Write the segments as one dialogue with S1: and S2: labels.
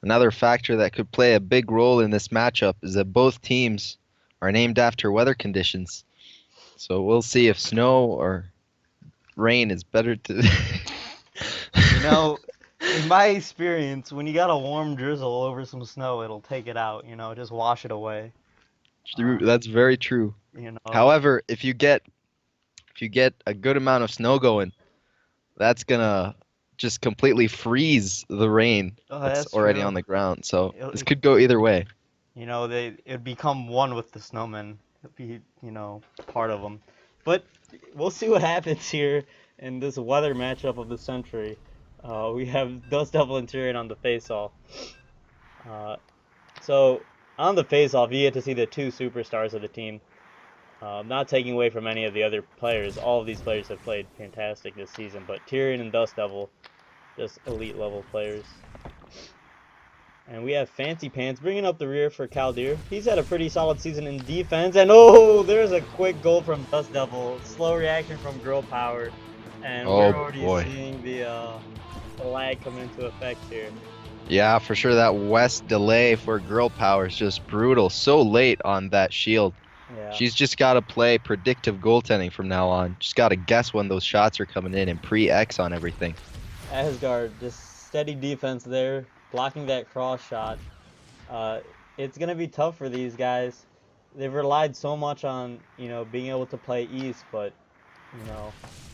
S1: Another factor that could play a big role in this matchup is that both teams are named after weather conditions. So we'll see if snow or rain is better to.
S2: You know, in my experience, when you got a warm drizzle over some snow, it'll take it out, just wash it away.
S1: True,
S2: Uh,
S1: that's very true.
S2: you know,
S1: However, if you get a good amount of snow going, that's gonna just completely freeze the rain
S2: oh,
S1: that's
S2: that's
S1: already
S2: true.
S1: on the ground. So
S2: It'll,
S1: this could go either way.
S2: it'd become one with the snowmen. It'd be, part of them. But we'll see what happens here in this weather matchup of the century. We have Dust Devil and Tyrion on the face-off. Uh, so on the face-off, you get to see the two superstars of the team. Not taking away from any of the other players. All of these players have played fantastic this season, but Tyrion and Dust Devil, just elite level players. And we have Fancy Pants bringing up the rear for Kaldir. He's had a pretty solid season in defense. And oh, there's a quick goal from Dust Devil. Slow reaction from Girl Power. And
S1: Oh
S2: we're already
S1: boy.
S2: seeing the lag come into effect here.
S1: Yeah, for sure that West delay for girl power is just brutal. So late on that shield.
S2: Yeah.
S1: She's just got to play predictive goaltending from now on. Just got to guess when those shots are coming in and pre-X on everything.
S2: Asgard, just steady defense there, blocking that cross shot. Uh, it's going to be tough for these guys. They've relied so much on, being able to play East, but,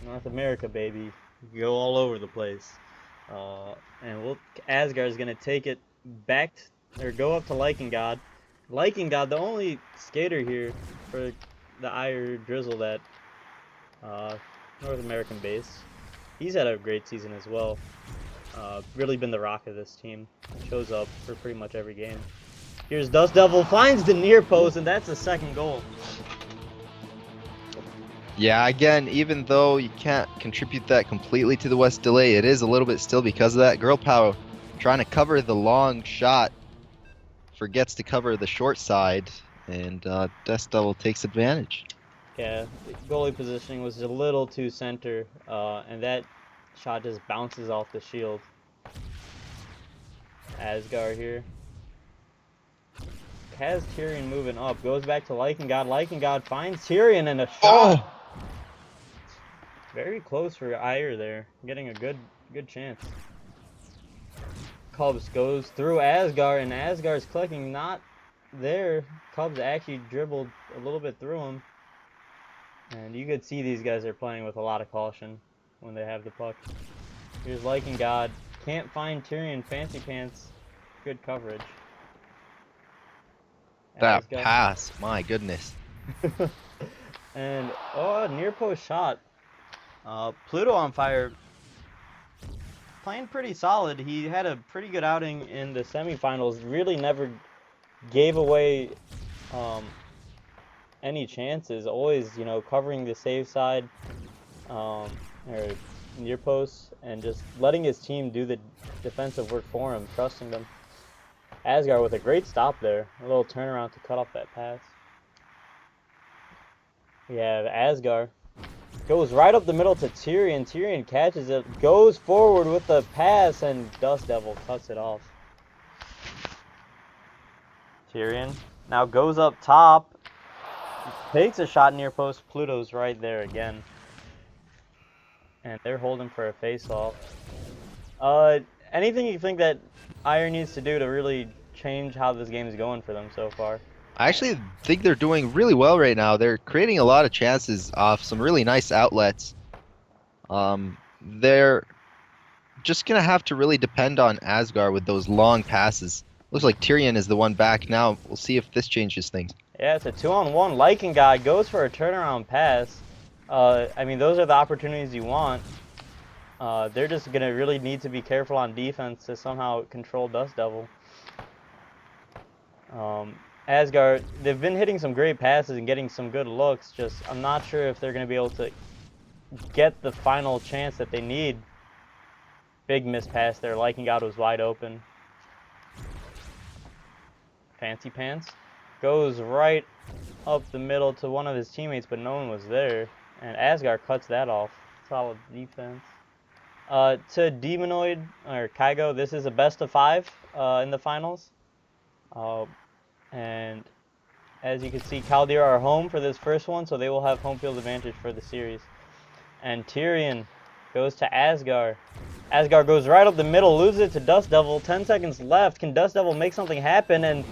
S2: North America, baby, you go all over the place. And Asgard's going to take it back, or go up to Lycan God. Lycan God, the only skater here for the Aiur Drizzle that North American base. He's had a great season as well. Really been the rock of this team. Shows up for pretty much every game. Here's Dust Devil, finds the near post, and that's the second goal.
S1: Yeah, again, even though you can't contribute that completely to the West delay, it is a little bit still because of that girl power. Trying to cover the long shot, forgets to cover the short side, and Dust Devil takes advantage.
S2: Yeah, goalie positioning was a little too center, and that shot just bounces off the shield. Asgard here. Has Tyrion moving up, goes back to Lycan God. Lycan God finds Tyrion and a shot.
S1: Oh!
S2: Very close for Aiur there, getting a good chance. Cubs goes through Asgard, and Asgard's clicking not there. Cubs actually dribbled a little bit through him. And you could see these guys are playing with a lot of caution when they have the puck. Here's Lycan God. Can't find Tyrion. Fancy Pants. Good coverage.
S1: That
S2: Asgard.
S1: pass, my goodness.
S2: And, near post shot. Pluto on fire. Playing pretty solid. He had a pretty good outing in the semifinals. Really never gave away any chances. Always, covering the safe side or near posts and just letting his team do the defensive work for him, trusting them. Asgard with a great stop there. A little turnaround to cut off that pass. We have Asgard. Goes right up the middle to Tyrion. Tyrion catches it, goes forward with the pass, and Dust Devil cuts it off. Tyrion now goes up top. Takes a shot near post. Pluto's right there again. And they're holding for a face-off. Anything you think that Aiur needs to do to really change how this game is going for them so far?
S1: I actually think they're doing really well right now. They're creating a lot of chances off some really nice outlets. They're just gonna have to really depend on Asgard with those long passes. Looks like Tyrion is the one back now. We'll see if this changes things.
S2: Yeah, it's a 2-on-1. Lycan guy goes for a turnaround pass. Those are the opportunities you want. They're just gonna really need to be careful on defense to somehow control Dust Devil. Asgard, they've been hitting some great passes and getting some good looks. Just, I'm not sure if they're gonna be able to get the final chance that they need. Big miss pass there. Lycan God was wide open. Fancy Pants goes right up the middle to one of his teammates, but no one was there. And Asgard cuts that off. Solid defense. To Demonoid or Kygo, this is a best of 5 in the finals. And as you can see, Kaldir are home for this first one, so they will have home field advantage for the series. And Tyrion goes to Asgard. Asgard goes right up the middle, loses it to Dust Devil. 10 seconds left. Can Dust Devil make something happen? And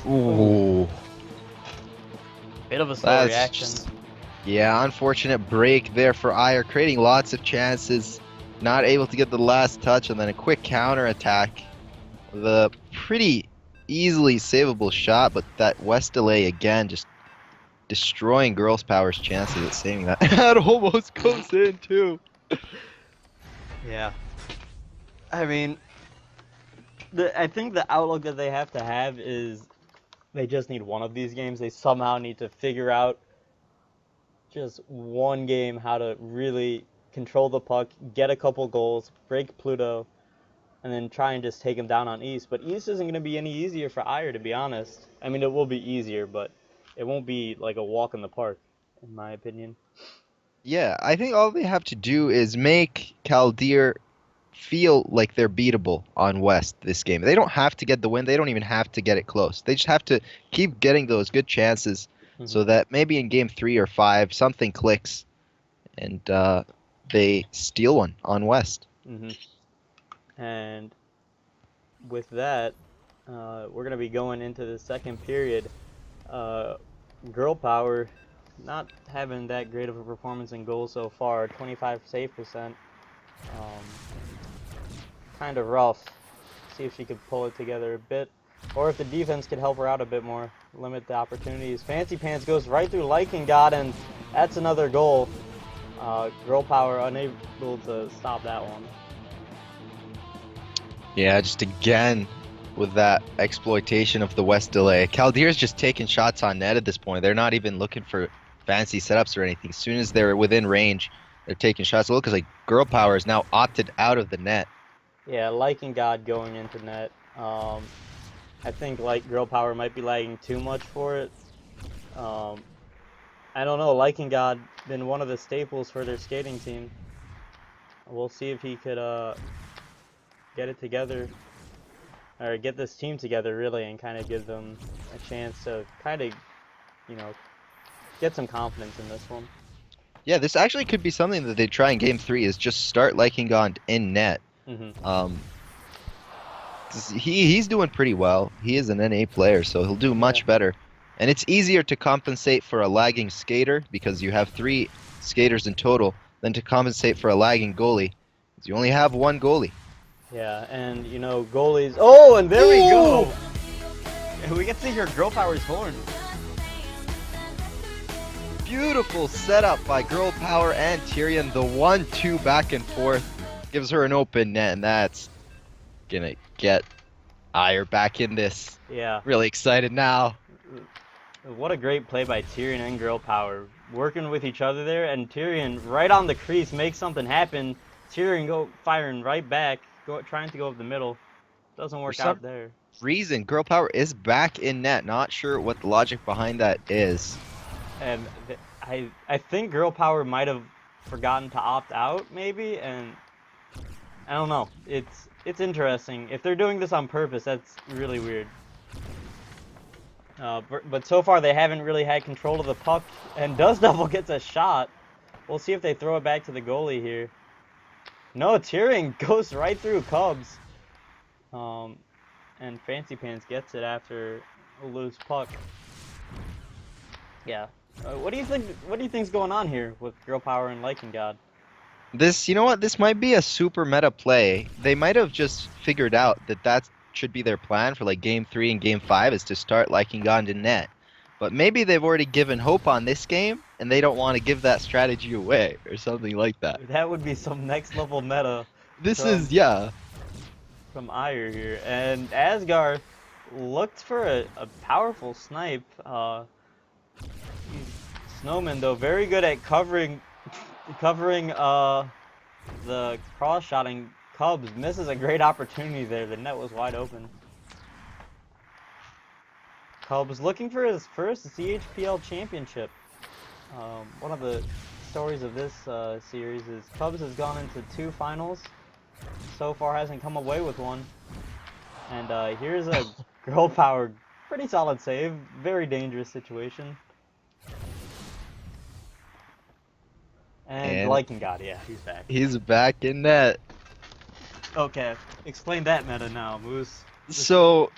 S1: Ooh.
S2: bit of a slow reaction.
S1: Just, yeah, unfortunate break there for Aiur, creating lots of chances. Not able to get the last touch, and then a quick counter attack. The pretty easily savable shot, but that West delay again just destroying Girls Power's chances at saving that. That almost goes in too.
S2: Yeah. I mean, I think the outlook that they have to have is they just need one of these games. They somehow need to figure out just one game how to really control the puck, get a couple goals, break Pluto, and then try and just take him down on East. But East isn't going to be any easier for Aiur, to be honest. I mean, it will be easier, but it won't be like a walk in the park, in my opinion.
S1: Yeah, I think all they have to do is make Kaldir feel like they're beatable on West this game. They don't have to get the win. They don't even have to get it close. They just have to keep getting those good chances so that maybe in game 3 or 5 something clicks and they steal one on West.
S2: And with that, we're going to be going into the second period. Girl Power not having that great of a performance in goal so far, 25 save percent. Kind of rough. See if she could pull it together a bit, or if the defense could help her out a bit more, limit the opportunities. Fancy Pants goes right through Lycan God, and that's another goal. Girl Power unable to stop that one.
S1: Yeah, just again with that exploitation of the West delay. Kaldir's just taking shots on net at this point. They're not even looking for fancy setups or anything. As soon as they're within range, they're taking shots. It looks like Girl Power is now opted out of the net.
S2: Yeah, Lycan God going into net. I think like Girl Power might be lagging too much for it. I don't know. Lycan God been one of the staples for their skating team. We'll see if he could get it together, or get this team together really, and kind of give them a chance to kind of, you know, get some confidence in this one.
S1: Yeah, this actually could be something that they try in game 3 is just start Lycan God in net. He's doing pretty well. He is an NA player, so he'll do much better. And it's easier to compensate for a lagging skater because you have 3 skaters in total than to compensate for a lagging goalie. Because you only have one goalie.
S2: Yeah, and you know, goalies. Oh, and there we go. We get to hear Girl Power's horn.
S1: Beautiful setup by Girl Power and Tyrion. The 1-2 back and forth gives her an open net, and that's gonna get Aiur back in this.
S2: Yeah.
S1: Really excited now.
S2: What a great play by Tyrion and Girl Power. Working with each other there, and Tyrion right on the crease makes something happen. Tyrion go firing right back, trying to go up the middle. Doesn't work out there.
S1: Reason Girl Power is back in net. Not sure what the logic behind that is.
S2: And I think Girl Power might have forgotten to opt out, maybe, and I don't know. It's interesting. If they're doing this on purpose, that's really weird. But so far they haven't really had control of the puck, and Dust Devil gets a shot. We'll see if they throw it back to the goalie here. No, Tyrion goes right through Cubs. And Fancy Pants gets it after a loose puck. Yeah. What do you think? What do you think's going on here with Girl Power and Lycan God?
S1: You know what? This might be a super meta play. They might have just figured out that should be their plan for like game 3 and game 5 is to start Lycan God in net. But maybe they've already given hope on this game, and they don't want to give that strategy away or something like that.
S2: That would be some next level meta. From Aiur here, and Asgard looked for a powerful snipe. Snowmen though very good at covering the cross-shotting Cubs. Misses a great opportunity there. The net was wide open. Cubs looking for his first ZHPL championship. One of the stories of this series is Cubs has gone into 2 finals so far hasn't come away with one. And here's a girl power, pretty solid save. Very dangerous situation. And
S1: And
S2: Lycan God, yeah, he's back.
S1: he's back in net.
S2: Okay, explain that meta now, Moose.
S1: So,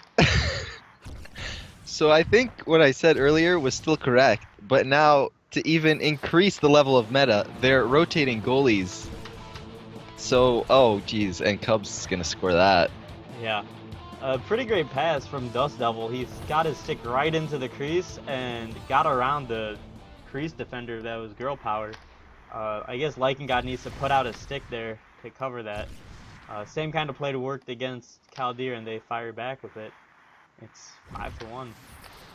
S1: so I think what I said earlier was still correct, but now to even increase the level of meta, they're rotating goalies. So, oh geez, and Cubs is gonna score that.
S2: Yeah. A pretty great pass from Dust Devil. He's got his stick right into the crease and got around the crease defender that was girl power. I guess Lycan God needs to put out a stick there to cover that. Same kind of play to work against Kaldir, and they fire back with it. It's 5-1.
S1: All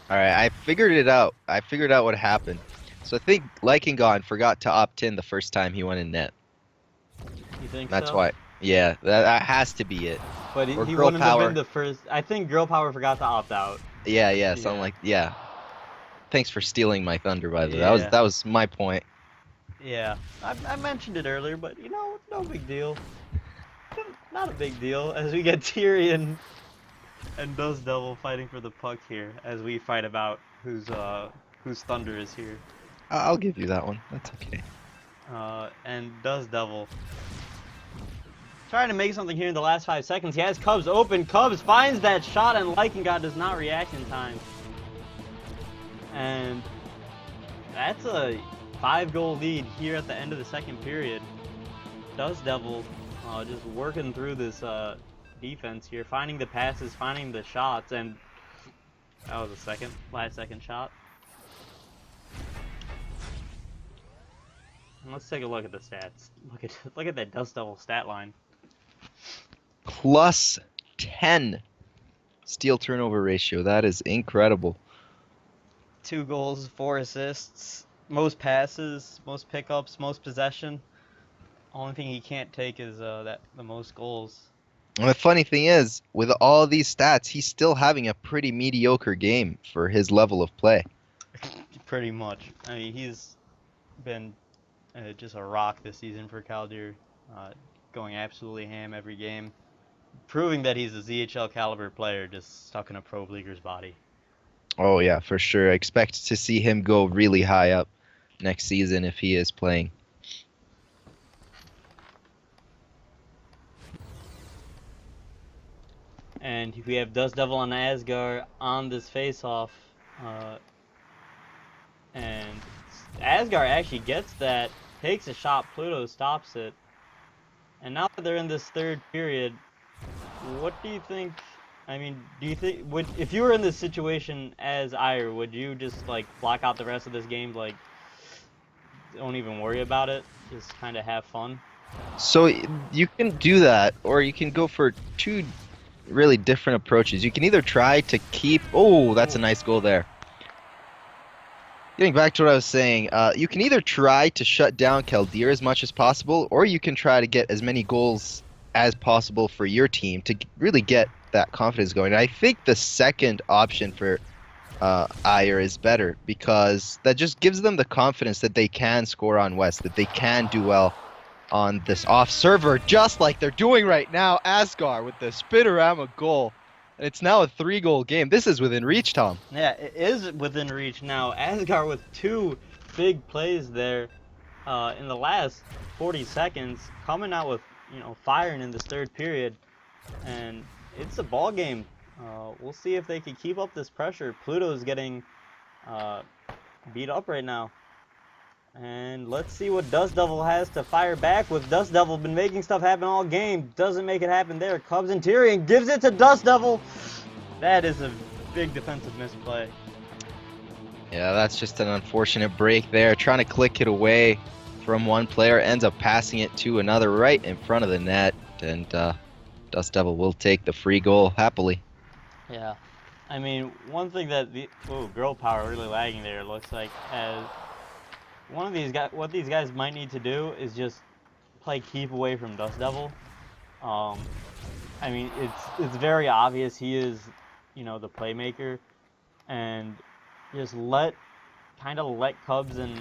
S1: right, I figured it out. I figured out what happened. So I think Lycangon forgot to opt in the first time he went in net.
S2: You think
S1: That's
S2: so?
S1: why. Yeah, that has to be it.
S2: But he
S1: Or
S2: he
S1: girl
S2: wouldn't have
S1: power.
S2: been the first. I think girl power forgot to opt out.
S1: Yeah, something
S2: Yeah.
S1: like yeah. Thanks for stealing my thunder, by the way.
S2: Yeah.
S1: That was my point.
S2: Yeah, I mentioned it earlier, but you know, no big deal. Not a big deal as we get Tyrion and Dust Devil fighting for the puck here as we fight about whose thunder is here.
S1: I'll give you that one. That's okay.
S2: And Dust Devil trying to make something here in the last 5 seconds. He has Cubs open. Cubs finds that shot, and Lycan God does not react in time. And that's a 5-goal lead here at the end of the second period. Dust Devil just working through this defense here, finding the passes, finding the shots, and that was a last second shot. And let's take a look at the stats. Look at that Dust Devil stat line.
S1: Plus 10 steal turnover ratio. That is incredible.
S2: 2 goals, 4 assists, most passes, most pickups, most possession. Only thing he can't take is the most goals.
S1: And the funny thing is, with all these stats, he's still having a pretty mediocre game for his level of play.
S2: Pretty much. I mean, he's been just a rock this season for Kaldir, going absolutely ham every game, proving that he's a ZHL caliber player just stuck in a pro leaguer's body.
S1: Oh yeah, for sure. I expect to see him go really high up next season if he is playing.
S2: And we have Dust Devil and Asgar on this face-off, and Asgar actually gets that, takes a shot, Pluto stops it, and now that they're in this third period, what do you think? I mean, do you think if you were in this situation as Aiur, would you just like block out the rest of this game, like don't even worry about it, just kind of have fun?
S1: So you can do that, or you can go for two really different approaches. You can either try to keep... Oh, that's a nice goal there. Getting back to what I was saying, you can either try to shut down Kaldir as much as possible, or you can try to get as many goals as possible for your team to really get that confidence going. And I think the second option for Aiur is better, because that just gives them the confidence that they can score on West, that they can do well on this off server, just like they're doing right now. Asgar with the Spinorama goal. And it's now a 3-goal game. This is within reach, Tom.
S2: Yeah, it is within reach now. Asgar with 2 big plays there in the last 40 seconds, coming out with, firing in this third period, and it's a ball game. We'll see if they can keep up this pressure. Pluto's getting beat up right now. And let's see what Dust Devil has to fire back with. Dust Devil been making stuff happen all game. Doesn't make it happen there. Cubs and Tyrion gives it to Dust Devil. That is a big defensive misplay.
S1: Yeah, that's just an unfortunate break there. Trying to click it away from one player. Ends up passing it to another right in front of the net. And Dust Devil will take the free goal happily.
S2: Yeah. I mean, one thing that girl power really lagging there, looks like, as one of these guys, what these guys might need to do is just play keep away from Dust Devil. I mean, it's very obvious he is, the playmaker, and just let Cubs and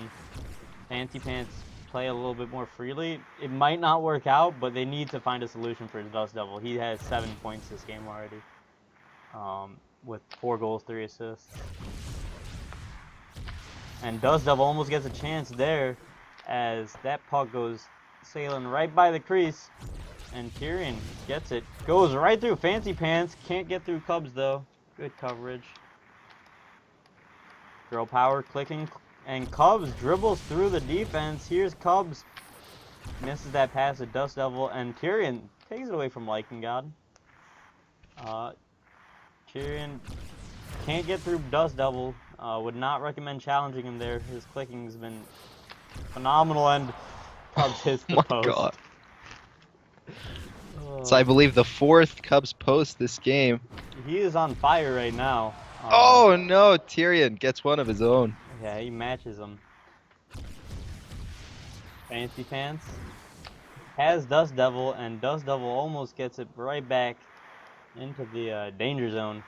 S2: Fancy Pants play a little bit more freely. It might not work out, but they need to find a solution for Dust Devil. He has 7 points this game already, with 4 goals, 3 assists. And Dust Devil almost gets a chance there, as that puck goes sailing right by the crease, and Tyrion gets it. Goes right through Fancy Pants. Can't get through Cubs though. Good coverage. Girl power clicking, and Cubs dribbles through the defense. Here's Cubs. Misses that pass to Dust Devil, and Tyrion takes it away from Lycangod. Tyrion can't get through Dust Devil. Would not recommend challenging him there. His clicking's been phenomenal, and Cubs hits the
S1: My
S2: post.
S1: God. So I believe the 4th Cubs post this game.
S2: He is on fire right now.
S1: Oh no, Tyrion gets one of his own.
S2: Yeah, he matches him. Fancy Pants has Dust Devil, and Dust Devil almost gets it right back into the danger zone.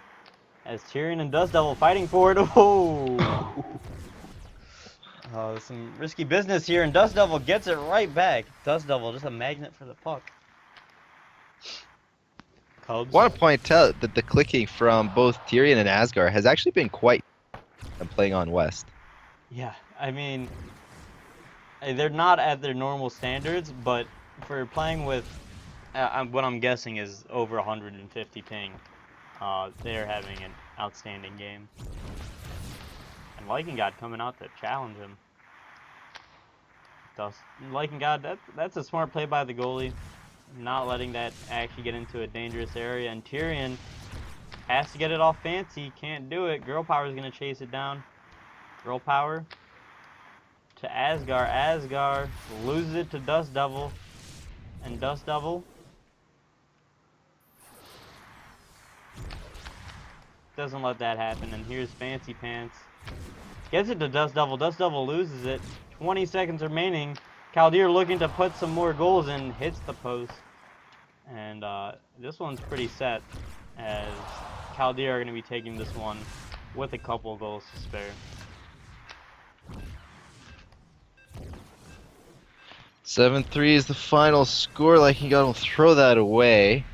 S2: As Tyrion and Dust Devil fighting for it. Oh, some risky business here, and Dust Devil gets it right back. Dust Devil just a magnet for the puck. Cubs.
S1: Want to point out that the clicking from both Tyrion and Asgar has actually been quite playing on West.
S2: Yeah, I mean, they're not at their normal standards, but for playing with what I'm guessing is over 150 ping, they're having an outstanding game. And Lycangod coming out to challenge him. Lycangod, that's a smart play by the goalie, not letting that actually get into a dangerous area. And Tyrion has to get it off Fancy, can't do it. Girl Power is going to chase it down. Girl Power to Asgar. Asgar loses it to Dust Devil, and Dust Devil doesn't let that happen. And here's Fancy Pants. Gets it to Dust Devil. Dust Devil loses it. 20 seconds remaining. Kaldir looking to put some more goals in. Hits the post. And this one's pretty set, as Kaldir are going to be taking this one with a couple goals to spare.
S1: 7-3 is the final score. Lycangod will throw that away.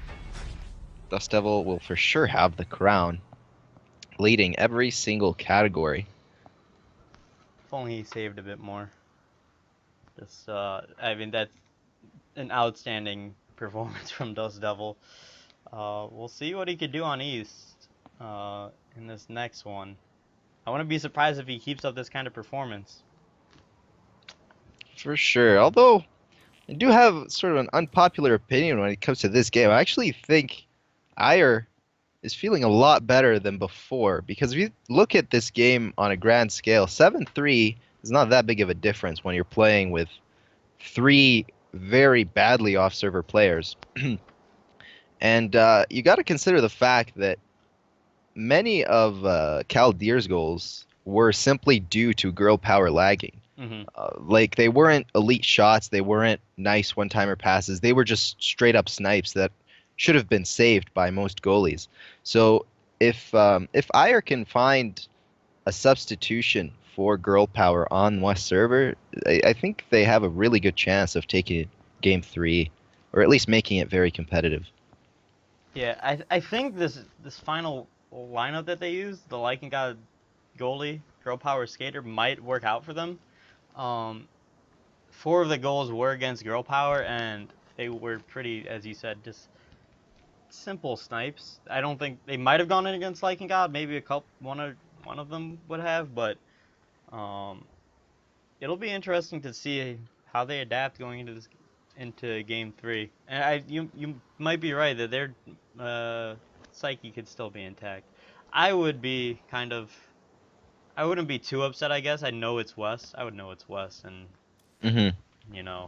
S1: Dust Devil will for sure have the crown, leading every single category.
S2: If only he saved a bit more. Just, I mean, that's an outstanding performance from Dust Devil. We'll see what he could do on East in this next one. I wouldn't be surprised if he keeps up this kind of performance.
S1: For sure. Although, I do have sort of an unpopular opinion when it comes to this game. I actually think Aiur is feeling a lot better than before. Because if you look at this game on a grand scale, 7-3 is not that big of a difference when you're playing with 3 very badly off-server players. And you got to consider the fact that many of Kaldir's goals were simply due to girl power lagging. Like, they weren't elite shots, they weren't nice one-timer passes, they were just straight-up snipes that should have been saved by most goalies. So if Aiur can find a substitution for girl power on West server, I think they have a really good chance of taking Game 3, or at least making it very competitive.
S2: Yeah, I think this final lineup that they used, the Lycangod goalie, girl power skater, might work out for them. 4 of the goals were against girl power, and they were pretty, as you said, just simple snipes. I don't think they might have gone in against Lycangod. Maybe one of them would have, but it'll be interesting to see how they adapt going into Game 3. And you might be right that their psyche could still be intact. I wouldn't be too upset, I guess. I know it's West. I would know it's West, and you know,